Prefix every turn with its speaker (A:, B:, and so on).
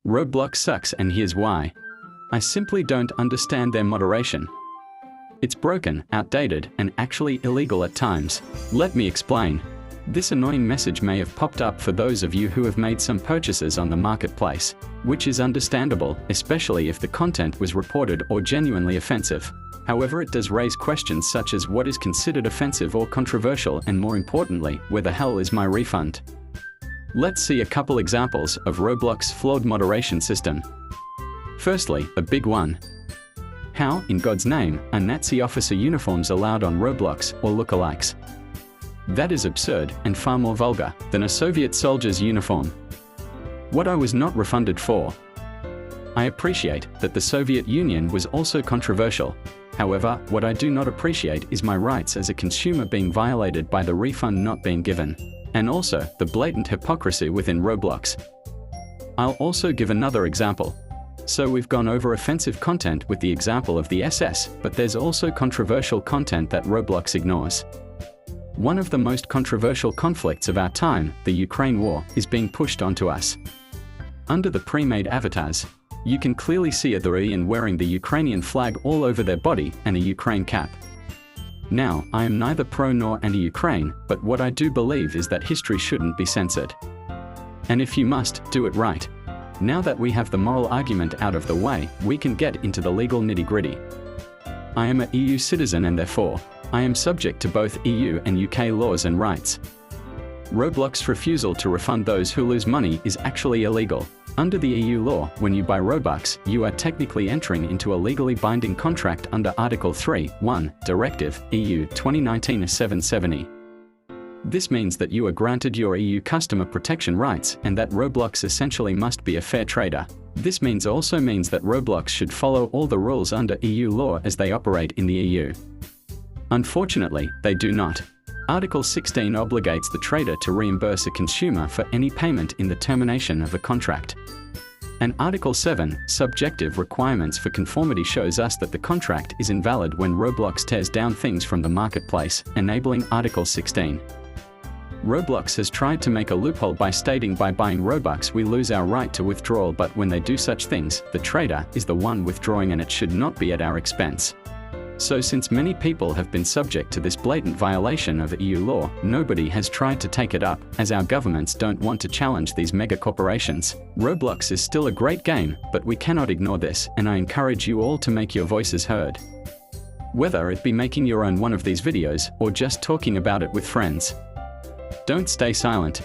A: Roblox sucks, and here's why. I simply don't understand their moderation. It's broken, outdated, and actually illegal at times. Let me explain. This annoying message may have popped up for those of you who have made some purchases on the marketplace, which is understandable, especially if the content was reported or genuinely offensive. However, it does raise questions such as what is considered offensive or controversial, and more importantly, where the hell is my refund? Let's see a couple examples of Roblox's flawed moderation system. Firstly, a big one. How, in God's name, are Nazi officer uniforms allowed on Roblox or lookalikes? That is absurd and far more vulgar than a Soviet soldier's uniform. What I was not refunded for. I appreciate that the Soviet Union was also controversial. However, what I do not appreciate is my rights as a consumer being violated by the refund not being given. And also, the blatant hypocrisy within Roblox. I'll also give another example. So we've gone over offensive content with the example of the SS, but there's also controversial content that Roblox ignores. One of the most controversial conflicts of our time, the Ukraine war, is being pushed onto us. Under the pre-made avatars, you can clearly see a Korean wearing the Ukrainian flag all over their body and a Ukraine cap. Now, I am neither pro nor anti-Ukraine, but what I do believe is that history shouldn't be censored. And if you must, do it right. Now that we have the moral argument out of the way, we can get into the legal nitty-gritty. I am an EU citizen and therefore, I am subject to both EU and UK laws and rights. Roblox's refusal to refund those who lose money is actually illegal. Under the EU law, when you buy Robux, you are technically entering into a legally binding contract under Article 3(1) Directive EU 2019/770. This means that you are granted your EU customer protection rights and that Roblox essentially must be a fair trader. This also means that Roblox should follow all the rules under EU law as they operate in the EU. Unfortunately, they do not. Article 16 obligates the trader to reimburse a consumer for any payment in the termination of a contract. And Article 7, subjective requirements for conformity, shows us that the contract is invalid when Roblox tears down things from the marketplace, enabling Article 16. Roblox has tried to make a loophole by stating by buying Robux we lose our right to withdrawal, but when they do such things, the trader is the one withdrawing and it should not be at our expense. So since many people have been subject to this blatant violation of EU law, nobody has tried to take it up, as our governments don't want to challenge these mega corporations. Roblox is still a great game, but we cannot ignore this, and I encourage you all to make your voices heard. Whether it be making your own one of these videos, or just talking about it with friends. Don't stay silent.